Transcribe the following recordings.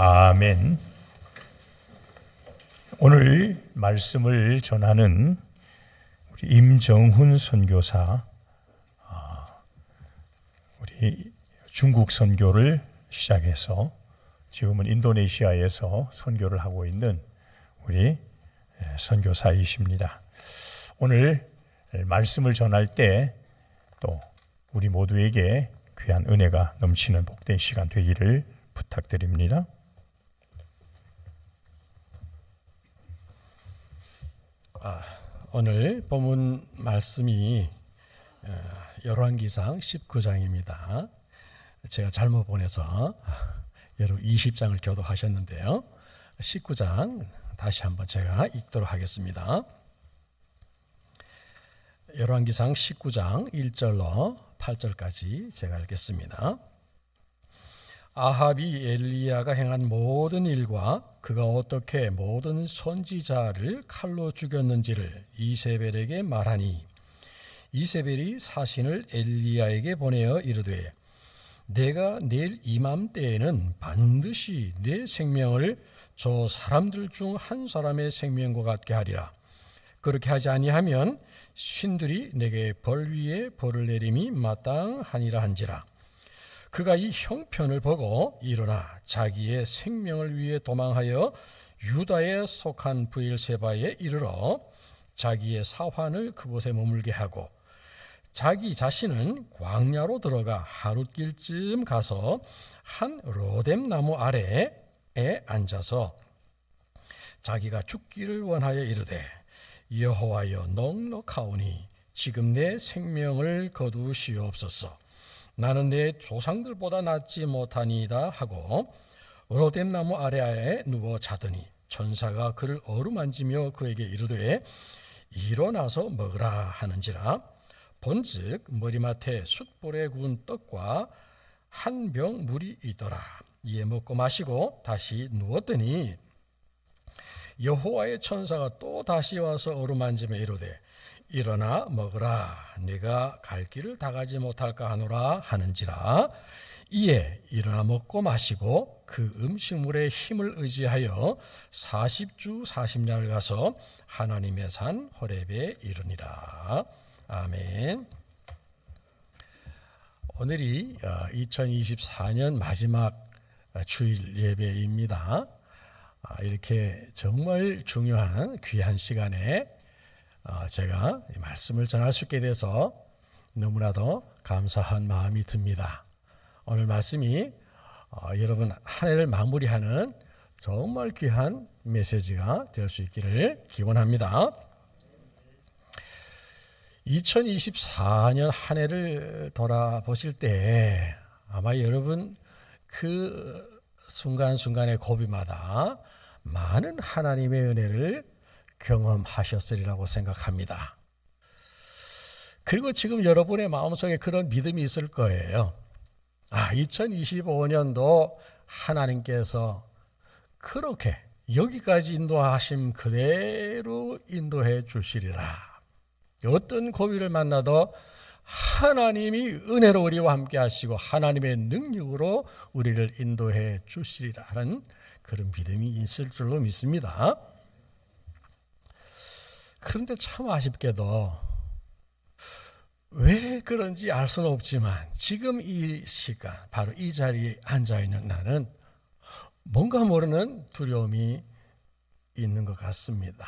아멘. 오늘 말씀을 전하는 우리 임정훈 선교사, 우리 중국 선교를 시작해서 지금은 인도네시아에서 선교를 하고 있는 우리 선교사이십니다. 오늘 말씀을 전할 때 또 우리 모두에게 귀한 은혜가 넘치는 복된 시간 되기를 부탁드립니다. 오늘 본문 말씀이 열왕기상 19장입니다. 제가 잘못 보내서 여러분 20장을 교도하셨는데요. 19장 다시 한번 제가 읽도록 하겠습니다. 열왕기상 19장 1절로 8절까지 제가 읽겠습니다. 아합이 엘리야가 행한 모든 일과 그가 어떻게 모든 선지자를 칼로 죽였는지를 이세벨에게 말하니 이세벨이 사신을 엘리야에게 보내어 이르되 내가 내일 이맘때에는 반드시 내 생명을 저 사람들 중 한 사람의 생명과 같게 하리라. 그렇게 하지 아니하면 신들이 내게 벌 위에 벌을 내림이 마땅하니라 한지라. 그가 이 형편을 보고 일어나 자기의 생명을 위해 도망하여 유다에 속한 브엘세바에 이르러 자기의 사환을 그곳에 머물게 하고 자기 자신은 광야로 들어가 하룻길쯤 가서 한 로뎀 나무 아래에 앉아서 자기가 죽기를 원하여 이르되 여호와여 넉넉하오니 지금 내 생명을 거두시옵소서. 나는 내 조상들보다 낫지 못하니이다 하고 로뎀 나무 아래에 누워 자더니 천사가 그를 어루만지며 그에게 이르되 일어나서 먹으라 하는지라. 본즉 머리맡에 숯불에 구운 떡과 한 병 물이 있더라. 이에 먹고 마시고 다시 누웠더니 여호와의 천사가 또 다시 와서 어루만지며 이르되 일어나 먹으라. 네가 갈 길을 다 가지 못할까 하노라 하는지라. 이에 일어나 먹고 마시고 그 음식물의 힘을 의지하여 40주 40날 가서 하나님의 산 호렙에 이르니라. 아멘. 오늘이 2024년 마지막 주일 예배입니다. 이렇게 정말 중요한 귀한 시간에 제가 말씀을 전할 수 있게 돼서 너무나도 감사한 마음이 듭니다. 오늘 말씀이 여러분 한 해를 마무리하는 정말 귀한 메시지가 될 수 있기를 기원합니다. 2024년 한 해를 돌아보실 때 아마 여러분 그 순간순간의 고비마다 많은 하나님의 은혜를 경험하셨으리라고 생각합니다. 그리고 지금 여러분의 마음속에 그런 믿음이 있을 거예요. 2025년도 하나님께서 그렇게 여기까지 인도하심 그대로 인도해 주시리라. 어떤 고비를 만나도 하나님이 은혜로 우리와 함께 하시고 하나님의 능력으로 우리를 인도해 주시리라 하는 그런 믿음이 있을 줄로 믿습니다. 그런데 참 아쉽게도 왜 그런지 알 수는 없지만 지금 이 시간 바로 이 자리에 앉아있는 나는 뭔가 모르는 두려움이 있는 것 같습니다.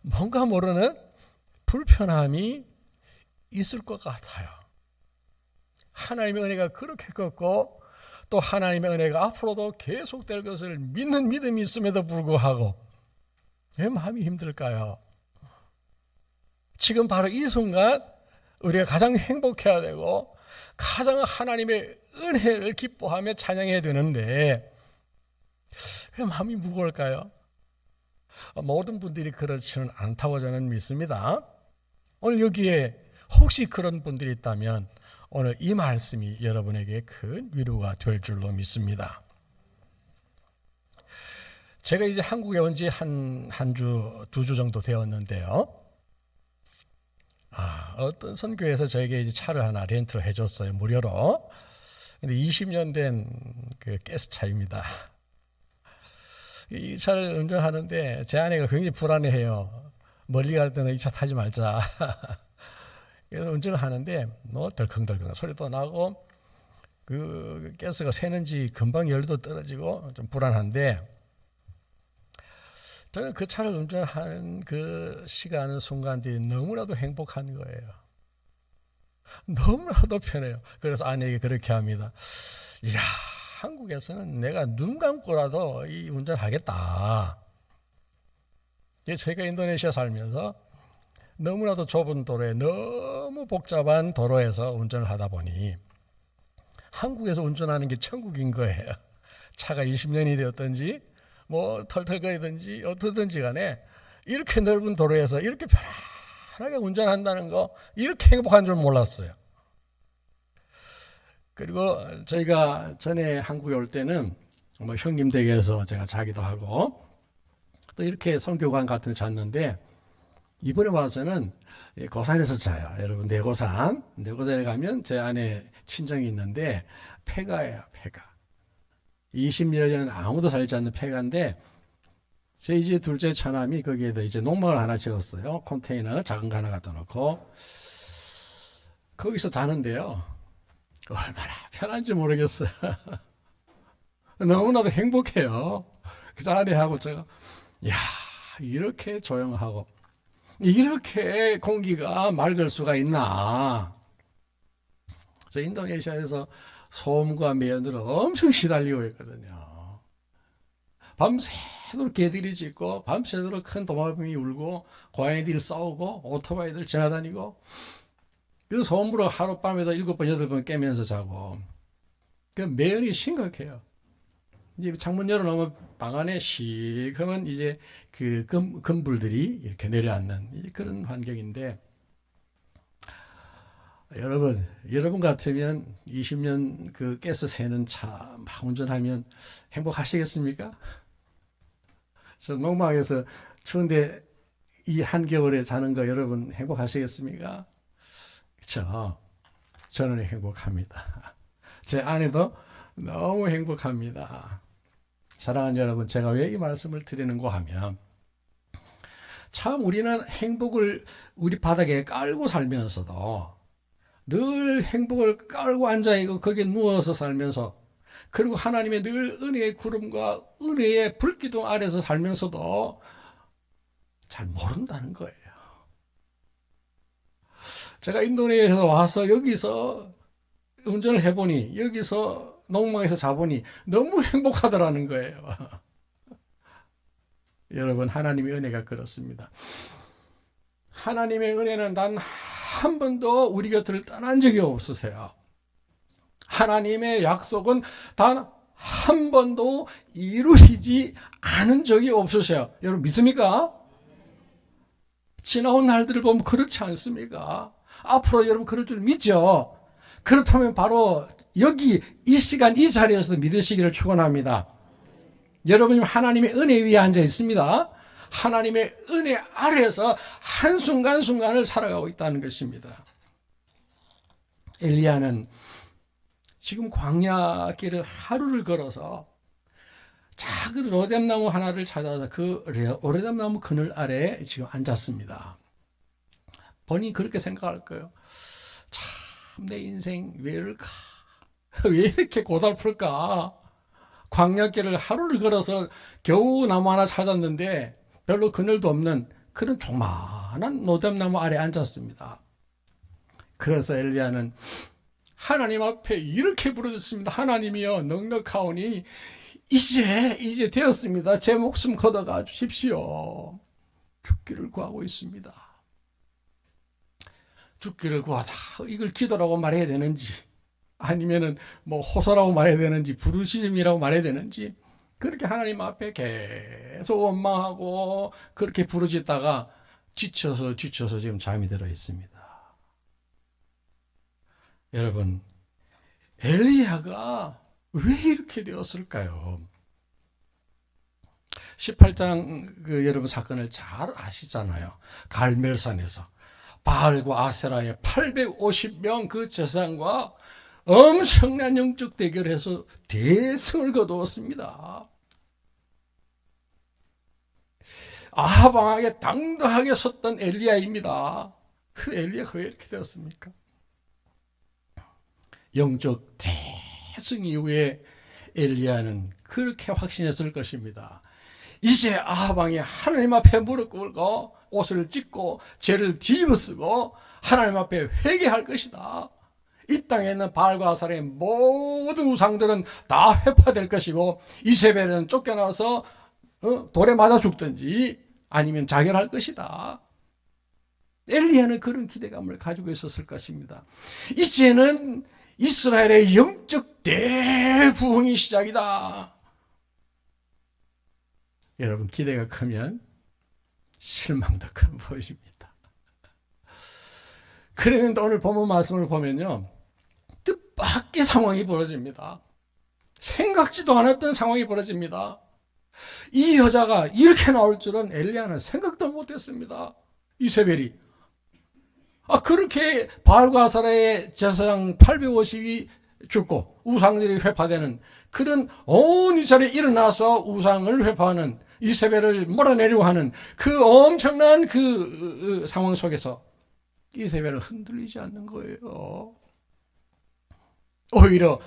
뭔가 모르는 불편함이 있을 것 같아요. 하나님의 은혜가 그렇게 컸고 또 하나님의 은혜가 앞으로도 계속될 것을 믿는 믿음이 있음에도 불구하고 왜 마음이 힘들까요? 지금 바로 이 순간 우리가 가장 행복해야 되고 가장 하나님의 은혜를 기뻐하며 찬양해야 되는데 왜 마음이 무거울까요? 모든 분들이 그렇지는 않다고 저는 믿습니다. 오늘 여기에 혹시 그런 분들이 있다면 오늘 이 말씀이 여러분에게 큰 위로가 될 줄로 믿습니다. 제가 이제 한국에 온 지 한 주, 2주 정도 되었는데요. 어떤 선교회에서 저에게 이제 차를 하나 렌트를 해줬어요. 무료로. 근데 20년 된 그 가스차입니다. 이 차를 운전하는데 제 아내가 굉장히 불안해해요. 멀리 갈 때는 이 차 타지 말자. 그래서 운전을 하는데 덜컹덜컹 소리도 나고 그 가스가 새는지 금방 열도 떨어지고 좀 불안한데 저는 그 차를 운전하는 그 시간 순간들이 너무나도 행복한 거예요. 너무나도 편해요. 그래서 아내에게 그렇게 합니다. 이야, 한국에서는 내가 눈 감고라도 이 운전하겠다. 저희가 인도네시아 살면서 너무나도 좁은 도로에 너무 복잡한 도로에서 운전을 하다 보니 한국에서 운전하는 게 천국인 거예요. 차가 20년이 되었든지 뭐 털털거리든지 어떻든지 간에 이렇게 넓은 도로에서 이렇게 편안하게 운전한다는 거 이렇게 행복한 줄 몰랐어요. 그리고 저희가 전에 한국에 올 때는 뭐 형님 댁에서 제가 자기도 하고 또 이렇게 선교관 같은 데 잤는데 이번에 와서는 고산에서 자요. 여러분 내고산에 가면 제 안에 친정이 있는데 폐가예요. 폐가. 20여 년 아무도 살지 않는 폐가인데 제 이제 둘째 처남이 거기에다 이제 농막을 하나 지었어요. 컨테이너 작은 거 하나 갖다 놓고 거기서 자는데요. 얼마나 편한지 모르겠어요. 너무나도 행복해요. 그래서 아내하고 제가 야 이렇게 조용하고 이렇게 공기가 맑을 수가 있나. 저 인도네시아에서 소음과 매연으로 엄청 시달리고 있거든요. 밤새도록 개들이 짖고 밤새도록 큰 도마뱀이 울고 고양이들이 싸우고 오토바이들 지나다니고 그래서 소음으로 하룻밤에도 7번 8번 깨면서 자고 그 매연이 심각해요. 이제 창문 열어놓으면 방 안에 시커먼 이제 그 금불들이 이렇게 내려앉는 그런 환경인데 여러분 같으면 20년 그 가스 새는 차 막 운전하면 행복하시겠습니까? 저 농막에서 추운데 이 한겨울에 자는 거 여러분 행복하시겠습니까? 그렇죠? 저는 행복합니다. 제 아내도 너무 행복합니다. 사랑하는 여러분, 제가 왜 이 말씀을 드리는가 하면 참 우리는 행복을 우리 바닥에 깔고 살면서도 늘 행복을 깔고 앉아있고 거기에 누워서 살면서 그리고 하나님의 늘 은혜의 구름과 은혜의 불기둥 아래서 살면서도 잘 모른다는 거예요. 제가 인도네시아에서 와서 여기서 운전을 해보니 여기서 농막에서 자보니 너무 행복하더라는 거예요. 여러분 하나님의 은혜가 그렇습니다. 하나님의 은혜는 단 한 번도 우리 곁을 떠난 적이 없으세요. 하나님의 약속은 단 한 번도 이루어지지 않은 적이 없으세요. 여러분 믿습니까? 지나온 날들을 보면 그렇지 않습니까? 앞으로 여러분 그럴 줄 믿죠? 그렇다면 바로 여기 이 시간 이 자리에서도 믿으시기를 축원합니다. 여러분이 하나님의 은혜 위에 앉아 있습니다. 하나님의 은혜 아래에서 한순간순간을 살아가고 있다는 것입니다. 엘리야는 지금 광야길을 하루를 걸어서 작은 로뎀나무 하나를 찾아서 그 로뎀나무 그늘 아래에 지금 앉았습니다. 본인이 그렇게 생각할 거예요. 참, 내 인생 왜 이럴까? 왜 이렇게 고달플까? 광야길을 하루를 걸어서 겨우 나무 하나 찾았는데 별로 그늘도 없는 그런 조그만한 로뎀나무 아래에 앉았습니다. 그래서 엘리야는 하나님 앞에 이렇게 부르짖습니다. 하나님이여, 넉넉하오니 이제 되었습니다. 제 목숨 걷어가 주십시오. 죽기를 구하고 있습니다. 죽기를 구하다. 이걸 기도라고 말해야 되는지, 아니면은 뭐 호소라고 말해야 되는지, 부르짖음이라고 말해야 되는지, 그렇게 하나님 앞에 계속 원망하고 그렇게 부르짖다가 지쳐서 지금 잠이 들어 있습니다. 여러분, 엘리야가 왜 이렇게 되었을까요? 18장 여러분 사건을 잘 아시잖아요. 갈멜산에서 바알과 아세라의 850명 그 제사장과 엄청난 영적 대결에서 대승을 거두었습니다. 아합 왕에게 당당하게 섰던 엘리야입니다. 그 엘리야가 왜 이렇게 되었습니까? 영적 대승 이후에 엘리야는 그렇게 확신했을 것입니다. 이제 아합 왕이 하나님 앞에 무릎 꿇고 옷을 찢고 죄를 뒤집어쓰고 하나님 앞에 회개할 것이다. 이 땅에 있는 바알과 아세라의 모든 우상들은 다 회파될 것이고 이세벨은 쫓겨나서 돌에 맞아 죽든지 아니면 자결할 것이다. 엘리야는 그런 기대감을 가지고 있었을 것입니다. 이제는 이스라엘의 영적 대부흥이 시작이다. 여러분, 기대가 크면 실망도 큰 보입니다. 그런데 오늘 본문 말씀을 보면요, 뜻밖의 상황이 벌어집니다. 생각지도 않았던 상황이 벌어집니다. 이 여자가 이렇게 나올 줄은 엘리야는 생각도 못했습니다. 이세벨이 그렇게 바알과 아세라의 제사장 850이 죽고 우상들이 회파되는 그런 온 이스라엘에 일어나서 우상을 회파하는 이세벨을 몰아내려고 하는 그 엄청난 그 상황 속에서 이세벨은 흔들리지 않는 거예요. 오히려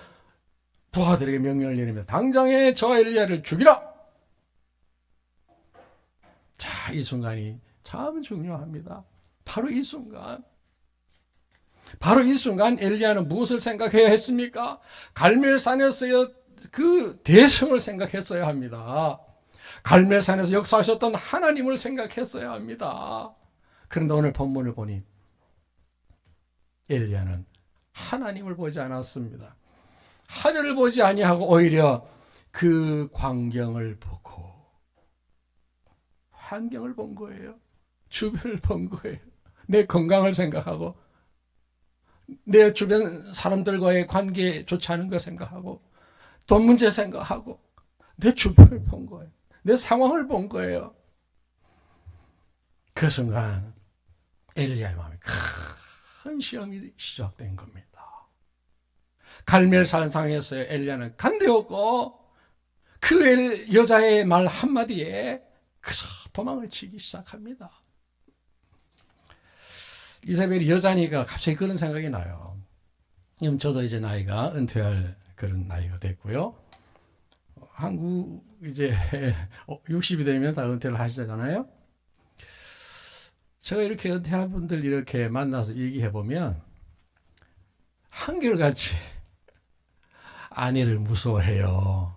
부하들에게 명령을 내리며 당장에 저 엘리야를 죽이라. 자, 이 순간이 참 중요합니다. 바로 이 순간 엘리야는 무엇을 생각해야 했습니까? 갈멜산에서의 그 대성을 생각했어야 합니다. 갈멜산에서 역사하셨던 하나님을 생각했어야 합니다. 그런데 오늘 본문을 보니 엘리야는 하나님을 보지 않았습니다. 하늘을 보지 아니하고 오히려 그 광경을 보고 환경을 본 거예요. 주변을 본 거예요. 내 건강을 생각하고 내 주변 사람들과의 관계 좋지 않은 거 생각하고 돈 문제 생각하고 내 주변을 본 거예요. 내 상황을 본 거예요. 그 순간 엘리야의 마음에 큰 시험이 시작된 겁니다. 갈멜산상에서 엘리야는 간대었고 그 여자의 말 한마디에 그저 도망을 치기 시작합니다. 이세벨이 여자니까 갑자기 그런 생각이 나요. 저도 이제 나이가 은퇴할 그런 나이가 됐고요. 한국 이제 60이 되면 다 은퇴를 하시잖아요. 제가 이렇게 은퇴한 분들 이렇게 만나서 얘기해 보면 한결같이 아내를 무서워해요.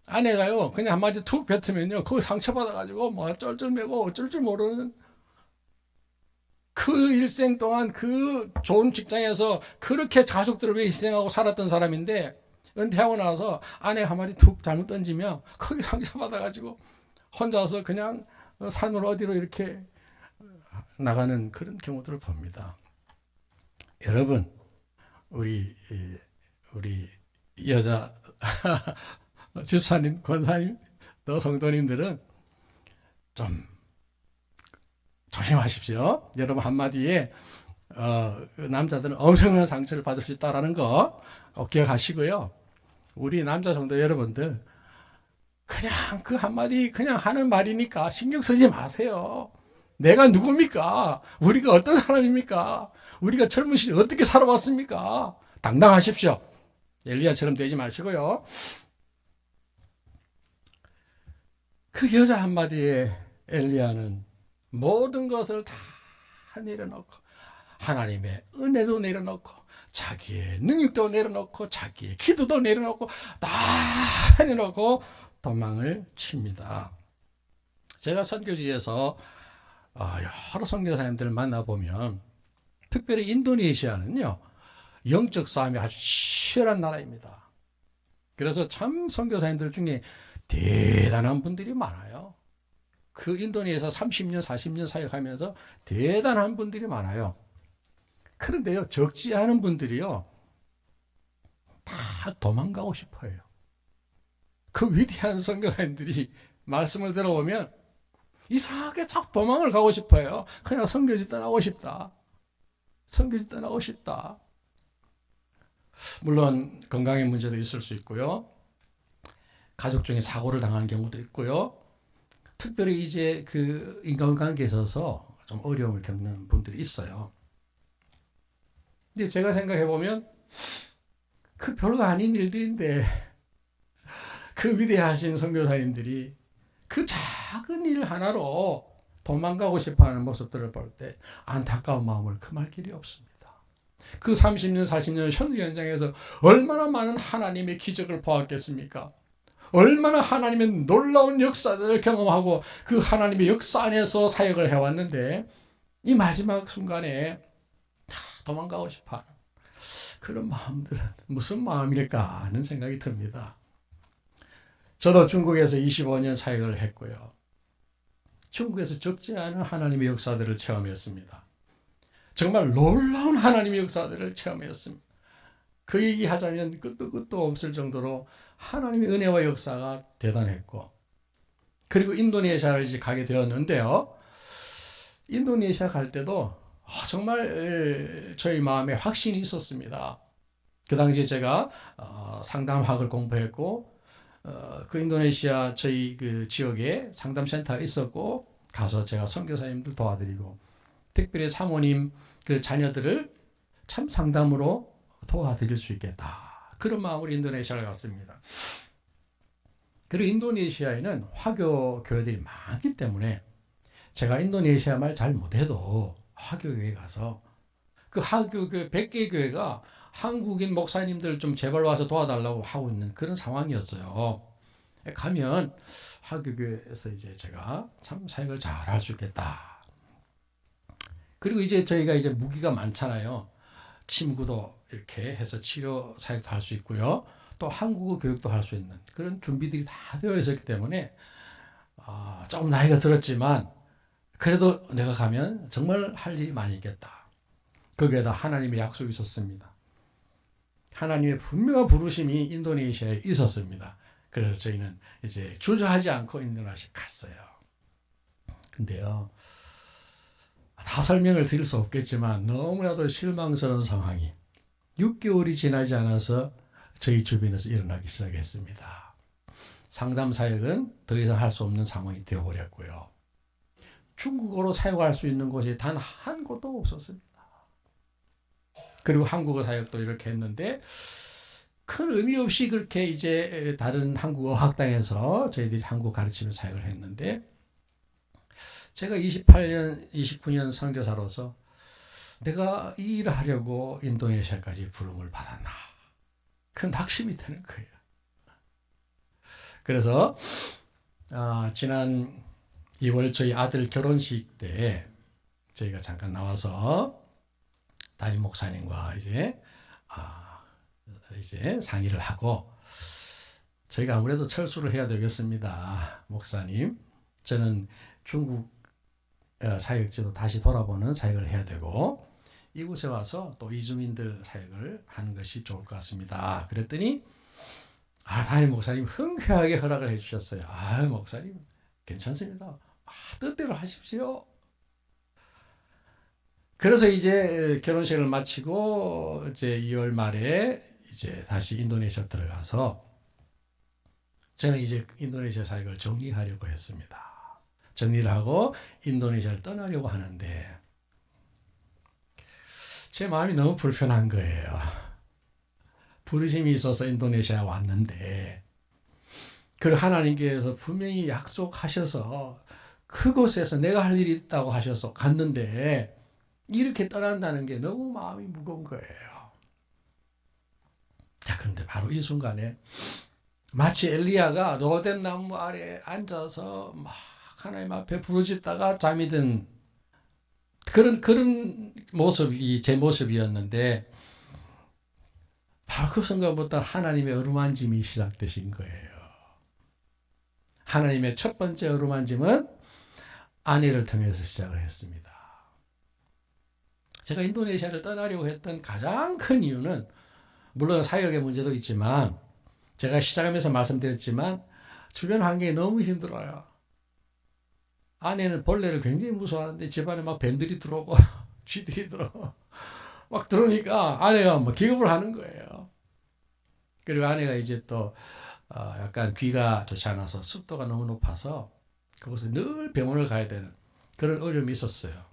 아내가요, 그냥 한마디 툭 뱉으면요, 그거 상처받아가지고, 쩔쩔매고 어쩔 줄 모르는 그 일생 동안 그 좋은 직장에서 그렇게 가족들을 위해 희생하고 살았던 사람인데, 은퇴하고 나서 아내 한마디 툭 잘못 던지면, 거기 상처받아가지고, 혼자서 그냥 산으로 어디로 이렇게 나가는 그런 경우들을 봅니다. 여러분, 우리 여자, 집사님, 권사님, 또 성도님들은 좀 조심하십시오. 여러분 한마디에 그 남자들은 엄청난 상처를 받을 수 있다는 거 꼭 기억하시고요. 우리 남자 성도 여러분들 그냥 그 한마디 그냥 하는 말이니까 신경 쓰지 마세요. 내가 누굽니까? 우리가 어떤 사람입니까? 우리가 젊은 시절 어떻게 살아왔습니까? 당당하십시오. 엘리야처럼 되지 마시고요. 그 여자 한마디에 엘리야는 모든 것을 다 내려놓고 하나님의 은혜도 내려놓고 자기의 능력도 내려놓고 자기의 기도도 내려놓고 다 내려놓고 도망을 칩니다. 제가 선교지에서 여러 선교사님들을 만나보면 특별히 인도네시아는요 영적 싸움이 아주 치열한 나라입니다. 그래서 참 선교사님들 중에 대단한 분들이 많아요. 그 인도네시아 30년 40년 사역하면서 대단한 분들이 많아요. 그런데요 적지 않은 분들이요 다 도망가고 싶어요. 그 위대한 선교사님들이 말씀을 들어보면 이상하게 자꾸 도망을 가고 싶어요. 그냥 선교지 떠나고 싶다. 선교지 떠나고 싶다. 물론 건강의 문제도 있을 수 있고요. 가족 중에 사고를 당한 경우도 있고요. 특별히 이제 그 인간관계에 있어서 좀 어려움을 겪는 분들이 있어요. 근데 제가 생각해 보면 그 별거 아닌 일들인데 그 위대하신 선교사님들이 그 작은 일 하나로 도망가고 싶어하는 모습들을 볼 때 안타까운 마음을 금할 길이 없습니다. 그 30년 40년 현지 현장에서 얼마나 많은 하나님의 기적을 보았겠습니까? 얼마나 하나님의 놀라운 역사들을 경험하고 그 하나님의 역사 안에서 사역을 해왔는데 이 마지막 순간에 도망가고 싶어하는 그런 마음들은 무슨 마음일까 하는 생각이 듭니다. 저도 중국에서 25년 사역을 했고요. 중국에서 적지 않은 하나님의 역사들을 체험했습니다. 정말 놀라운 하나님의 역사들을 체험했습니다. 그 얘기하자면 끝도 없을 정도로 하나님의 은혜와 역사가 대단했고, 그리고 인도네시아를 이제 가게 되었는데요. 인도네시아 갈 때도 정말 저희 마음에 확신이 있었습니다. 그 당시에 제가 상담학을 공부했고, 그 인도네시아 저희 그 지역에 상담센터가 있었고, 가서 제가 선교사님들 도와드리고, 특별히 사모님 그 자녀들을 참 상담으로 도와드릴 수 있겠다. 그런 마음으로 인도네시아를 갔습니다. 그리고 인도네시아에는 화교 교회들이 많기 때문에 제가 인도네시아 말 잘 못해도 화교교회 가서 그 화교교회 100개 교회가 한국인 목사님들 좀 제발 와서 도와달라고 하고 있는 그런 상황이었어요. 가면 화교교회에서 이제 제가 참 사역을 잘 할 수 있겠다. 그리고 이제 저희가 이제 무기가 많잖아요. 침구도 이렇게 해서 치료 사역도 할 수 있고요. 또 한국어 교육도 할 수 있는 그런 준비들이 다 되어 있었기 때문에 조금 나이가 들었지만 그래도 내가 가면 정말 할 일이 많이 있겠다. 거기에다 하나님의 약속이 있었습니다. 하나님의 분명한 부르심이 인도네시아에 있었습니다. 그래서 저희는 이제 주저하지 않고 인도네시아에 갔어요. 근데요, 다 설명을 드릴 수 없겠지만 너무나도 실망스러운 상황이 6개월이 지나지 않아서 저희 주변에서 일어나기 시작했습니다. 상담 사역은 더 이상 할 수 없는 상황이 되어버렸고요. 중국어로 사역할 수 있는 곳이 단 한 곳도 없었습니다. 그리고 한국어 사역도 이렇게 했는데 큰 의미 없이 그렇게 이제 다른 한국어 학당에서 저희들이 한국어 가르치는 사역을 했는데, 제가 28년, 29년 선교사로서 내가 이 일을 하려고 인도네시아까지 부름을 받았나. 큰 낙심이 드는 거예요. 그래서 지난 2월 저희 아들 결혼식 때 저희가 잠깐 나와서 담임 목사님과 이제 상의를 하고, 저희가 아무래도 철수를 해야 되겠습니다. 목사님, 저는 중국 사역지도 다시 돌아보는 사역을 해야 되고 이곳에 와서 또 이주민들 사역을 하는 것이 좋을 것 같습니다. 그랬더니 담임 목사님 흔쾌하게 허락을 해주셨어요. 목사님 괜찮습니다. 뜻대로 하십시오. 그래서 이제 결혼식을 마치고 이제 2월 말에 이제 다시 인도네시아 들어가서 저는 이제 인도네시아 사역을 정리하려고 했습니다. 정리를 하고 인도네시아를 떠나려고 하는데 제 마음이 너무 불편한 거예요. 부르심이 있어서 인도네시아에 왔는데 그 하나님께서 분명히 약속하셔서 그곳에서 내가 할 일이 있다고 하셔서 갔는데 이렇게 떠난다는 게 너무 마음이 무거운 거예요. 자, 그런데 바로 이 순간에 마치 엘리야가 로뎀 나무 아래 앉아서 막 하나님 앞에 부르짖다가 잠이 든 그런 모습이 제 모습이었는데 바로 그 순간부터 하나님의 어루만짐이 시작되신 거예요. 하나님의 첫 번째 어루만짐은 아내를 통해서 시작을 했습니다. 제가 인도네시아를 떠나려고 했던 가장 큰 이유는 물론 사역의 문제도 있지만 제가 시작하면서 말씀드렸지만 주변 환경이 너무 힘들어요. 아내는 벌레를 굉장히 무서워하는데 집안에 막 뱀들이 들어오고 쥐들이 들어오고 막 들어오니까 아내가 막 기겁을 하는 거예요. 그리고 아내가 이제 또 약간 귀가 좋지 않아서 습도가 너무 높아서 그곳에 늘 병원을 가야 되는 그런 어려움이 있었어요.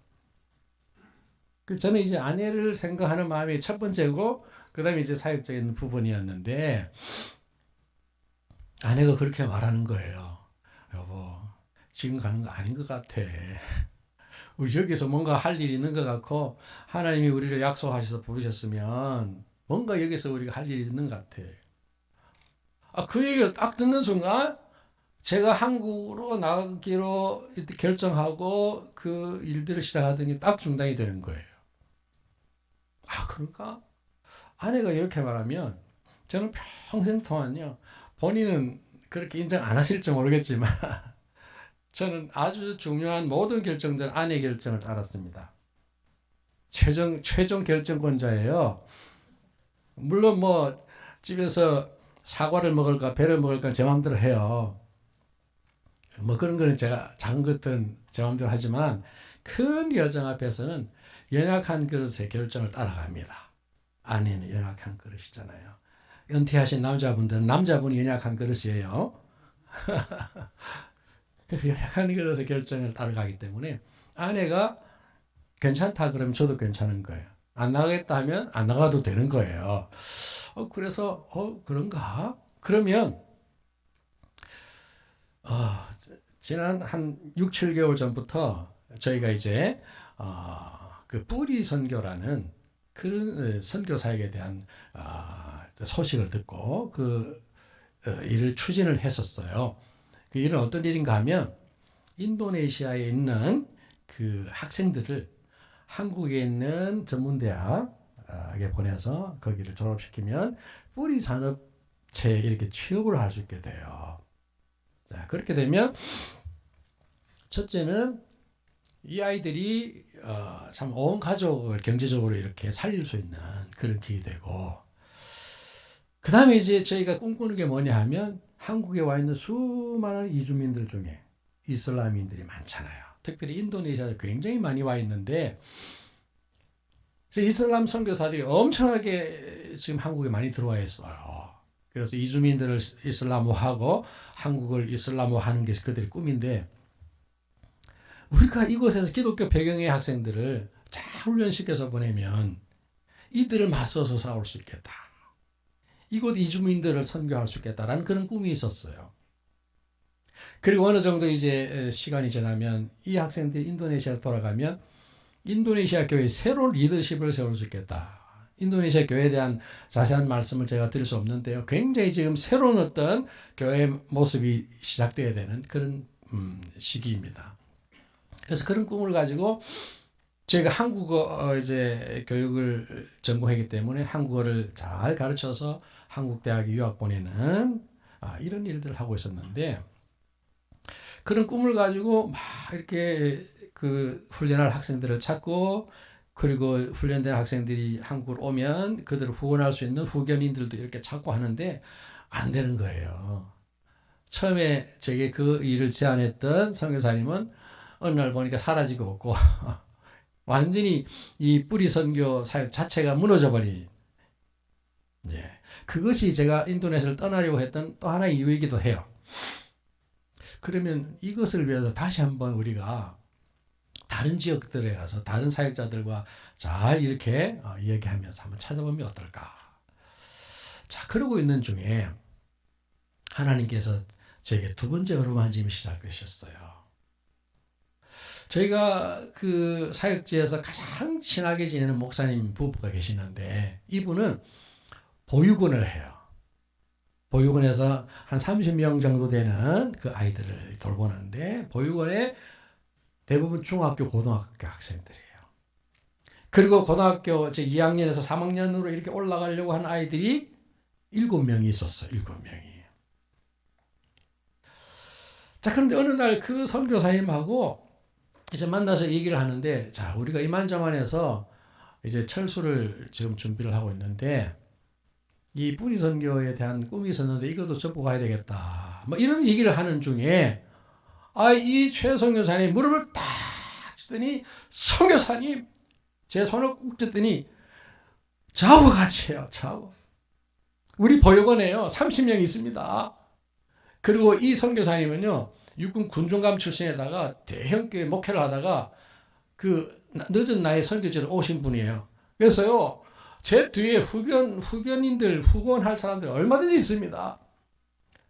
저는 이제 아내를 생각하는 마음이 첫 번째고 그 다음에 이제 사역적인 부분이었는데 아내가 그렇게 말하는 거예요. 여보, 지금 가는 거 아닌 것 같아. 우리 여기서 뭔가 할 일이 있는 것 같고 하나님이 우리를 약속하셔서 부르셨으면 뭔가 여기서 우리가 할 일이 있는 것 같아. 그 얘기를 딱 듣는 순간 제가 한국으로 나가기로 결정하고 그 일들을 시작하더니 딱 중단이 되는 거예요. 그러니까 아내가 이렇게 말하면 저는 평생 동안요, 본인은 그렇게 인정 안 하실지 모르겠지만 저는 아주 중요한 모든 결정들은 아내 결정을 따랐습니다. 최종 결정권자예요. 물론 뭐 집에서 사과를 먹을까 배를 먹을까 제 마음대로 해요. 뭐 그런 거는 제가 작은 것들은 제 마음대로 하지만 큰 결정 앞에서는 연약한 그릇의 결정을 따라갑니다. 아내는 연약한 그릇이잖아요. 은퇴하신 남자분이 연약한 그릇이에요. 그래서 연약한 그릇의 결정을 따라가기 때문에 아내가 괜찮다 그러면 저도 괜찮은 거예요. 안 나가겠다 하면 안 나가도 되는 거예요. 그래서 그런가? 그러면 지난 한 6, 7개월 전부터 저희가 이제 그 뿌리 선교라는 그런 선교 사역에 대한 소식을 듣고 그 일을 추진을 했었어요. 그 일은 어떤 일인가 하면 인도네시아에 있는 그 학생들을 한국에 있는 전문대학에 보내서 거기를 졸업시키면 뿌리 산업체에 이렇게 취업을 할 수 있게 돼요. 자, 그렇게 되면 첫째는 이 아이들이 참 온 가족을 경제적으로 이렇게 살릴 수 있는 그런 길이 되고, 그 다음에 이제 저희가 꿈꾸는 게 뭐냐 하면 한국에 와 있는 수많은 이주민들 중에 이슬람인들이 많잖아요. 특별히 인도네시아에 굉장히 많이 와 있는데 이슬람 선교사들이 엄청나게 지금 한국에 많이 들어와 있어요. 그래서 이주민들을 이슬람화하고 한국을 이슬람화하는 게 그들의 꿈인데, 우리가 이곳에서 기독교 배경의 학생들을 잘 훈련시켜서 보내면 이들을 맞서서 싸울 수 있겠다. 이곳 이주민들을 선교할 수 있겠다라는 그런 꿈이 있었어요. 그리고 어느 정도 이제 시간이 지나면 이 학생들이 인도네시아로 돌아가면 인도네시아 교회에 새로운 리더십을 세울 수 있겠다. 인도네시아 교회에 대한 자세한 말씀을 제가 드릴 수 없는데요. 굉장히 지금 새로운 어떤 교회 모습이 시작되어야 되는 그런 시기입니다. 그래서 그런 꿈을 가지고 저희가 한국어 이제 교육을 전공하기 때문에 한국어를 잘 가르쳐서 한국 대학에 유학 보내는 이런 일들을 하고 있었는데, 그런 꿈을 가지고 막 이렇게 그 훈련할 학생들을 찾고, 그리고 훈련된 학생들이 한국으로 오면 그들을 후원할 수 있는 후견인들도 이렇게 찾고 하는데 안 되는 거예요. 처음에 제게 그 일을 제안했던 선교사님은 어느 날 보니까 사라지고 없고 완전히 이 뿌리 선교 사역 자체가 무너져 버린. 예. 그것이 제가 인도네시아를 떠나려고 했던 또 하나의 이유이기도 해요. 그러면 이것을 위해서 다시 한번 우리가 다른 지역들에 가서 다른 사역자들과 잘 이렇게 얘기하면서 한번 찾아보면 어떨까. 자, 그러고 있는 중에 하나님께서 저에게 두 번째 어루만짐이 시작되셨어요. 저희가 그 사역지에서 가장 친하게 지내는 목사님 부부가 계시는데 이분은 보육원을 해요. 보육원에서 한 30명 정도 되는 그 아이들을 돌보는데 보육원에 대부분 중학교, 고등학교 학생들이에요. 그리고 고등학교 2학년에서 3학년으로 이렇게 올라가려고 하는 아이들이 7명이 있었어요. 7명이. 자, 그런데 어느 날 그 선교사님하고 이제 만나서 얘기를 하는데, 자, 우리가 이만저만해서 이제 철수를 지금 준비를 하고 있는데, 이 뿌리 선교에 대한 꿈이 있었는데 이것도 접고 가야 되겠다. 뭐 이런 얘기를 하는 중에, 이 최 선교사님 무릎을 딱 치더니, 선교사님, 제 손을 꾹 쥐더니, 저하고 같이 해요, 저하고. 우리 보육원에요, 30명 있습니다. 그리고 이 선교사님은요, 육군 군중감 출신에다가 대형교회 목회를 하다가 그 늦은 나이에 선교지로 오신 분이에요. 그래서요, 제 뒤에 후견인들, 후원할 사람들 얼마든지 있습니다.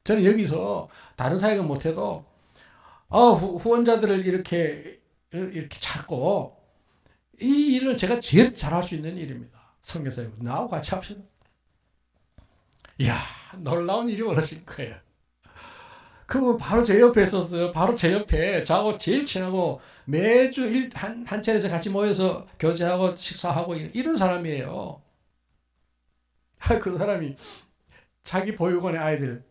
저는 여기서 다른 사역은 못해도 후원자들을 이렇게 찾고 이 일을 제가 제일 잘할 수 있는 일입니다. 선교사님, 나하고 같이 합시다. 이야, 놀라운 일이 벌어질 거예요. 그거 바로 제 옆에 있었어요. 바로 제 옆에 저하고 제일 친하고 매주 한 차례에서 같이 모여서 교제하고 식사하고 이런 사람이에요. 그 사람이 자기 보육원의 아이들,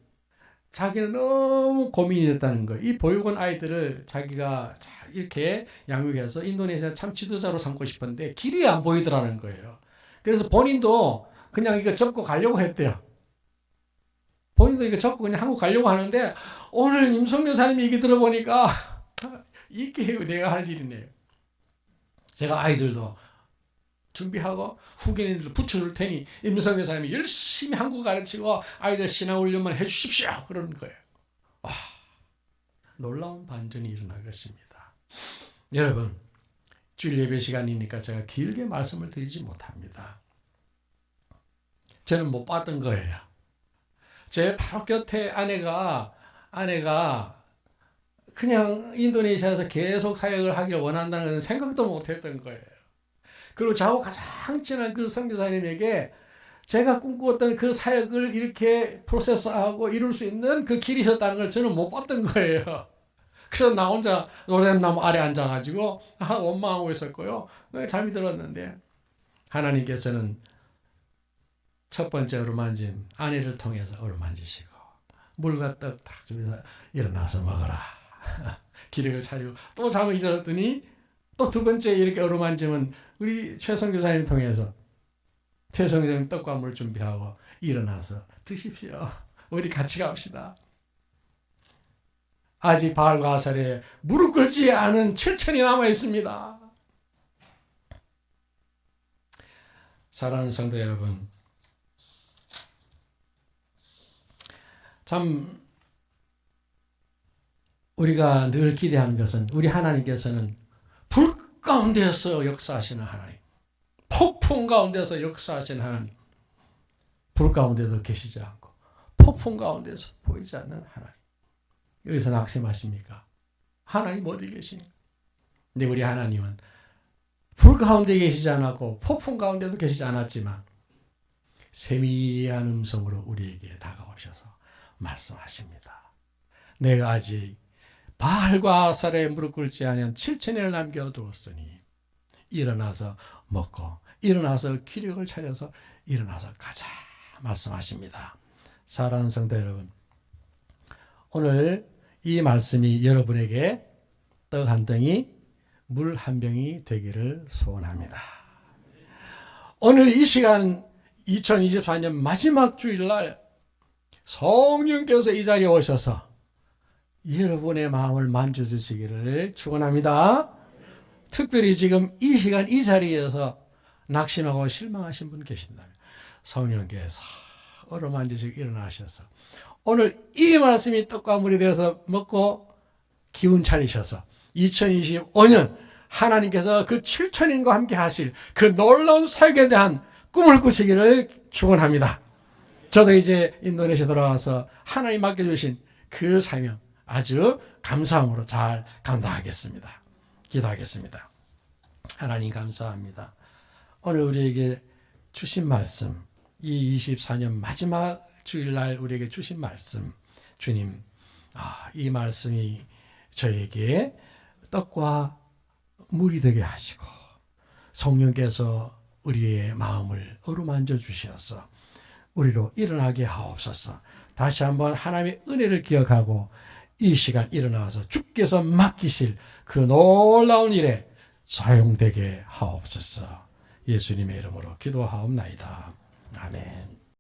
자기는 너무 고민이 됐다는 거예요. 이 보육원 아이들을 자기가 이렇게 양육해서 인도네시아 참 지도자로 삼고 싶은데 길이 안 보이더라는 거예요. 그래서 본인도 그냥 이거 접고 가려고 했대요. 본인도 이거 접고 그냥 한국 가려고 하는데 오늘 임성교사님 얘기 들어보니까 이게 내가 할 일이네요. 제가 아이들도 준비하고 후견인들도 붙여줄 테니 임성교사님이 열심히 한국 가르치고 아이들 신앙훈련만 해주십시오. 그러는 거예요. 와, 놀라운 반전이 일어날 것입니다. 여러분, 주일 예배 시간이니까 제가 길게 말씀을 드리지 못합니다. 저는 못 봤던 거예요. 제 바로 곁에 아내가 그냥 인도네시아에서 계속 사역을 하기를 원한다는 생각도 못했던 거예요. 그리고 저하고 가장 친한 그 선교사님에게 제가 꿈꾸었던 그 사역을 이렇게 프로세스하고 이룰 수 있는 그 길이셨다는 걸 저는 못 봤던 거예요. 그래서 나 혼자 노래나무 아래 앉아가지고 원망하고 있었고요. 잠이 들었는데 하나님께서는 첫 번째 어루만짐, 아내를 통해서 어루만지시고 물과 떡 딱 주면서 일어나서 먹어라. 기력을 차리고 또 잠을 들었더니 또 두 번째 이렇게 어루만짐은 우리 최선교사님 통해서 최선교사님 떡과 물 준비하고 일어나서 드십시오. 우리 같이 갑시다. 아직 바알과 아사레에 무릎 꿇지 않은 7천이 남아 있습니다. 사랑하는 성도 여러분, 참 우리가 늘 기대하는 것은 우리 하나님께서는 불 가운데서 역사하시는 하나님, 폭풍 가운데서 역사하시는 하나님, 불 가운데도 계시지 않고 폭풍 가운데서 보이지 않는 하나님. 여기서 낙심하십니까? 하나님 어디 계십니까? 근데 우리 하나님은 불 가운데 계시지 않았고 폭풍 가운데도 계시지 않았지만 세미한 음성으로 우리에게 다가오셔서 말씀하십니다. 내가 아직 바알과 아사레에 무릎 꿇지 아니한 7천을 남겨두었으니 일어나서 먹고 일어나서 기력을 차려서 일어나서 가자 말씀하십니다. 사랑하는 성도 여러분, 오늘 이 말씀이 여러분에게 떡 한 덩이, 물 한 병이 되기를 소원합니다. 오늘 이 시간 2024년 마지막 주일날 성령께서 이 자리에 오셔서 여러분의 마음을 만져주시기를 축원합니다. 특별히 지금 이 시간 이 자리에서 낙심하고 실망하신 분 계신다면 성령께서 어루만지시고 일어나셔서 오늘 이 말씀이 떡과 물이 되어서 먹고 기운 차리셔서 2025년 하나님께서 그 7천인과 함께 하실 그 놀라운 사역에 대한 꿈을 꾸시기를 축원합니다. 저도 이제 인도네시아 돌아와서 하나님 맡겨주신 그 사명 아주 감사함으로 잘 감당하겠습니다. 기도하겠습니다. 하나님 감사합니다. 오늘 우리에게 주신 말씀, 이 24년 마지막 주일날 우리에게 주신 말씀, 주님, 이 말씀이 저에게 떡과 물이 되게 하시고 성령께서 우리의 마음을 어루만져 주셔서 우리로 일어나게 하옵소서. 다시 한번 하나님의 은혜를 기억하고 이 시간 일어나서 주께서 맡기실 그 놀라운 일에 사용되게 하옵소서. 예수님의 이름으로 기도하옵나이다. 아멘.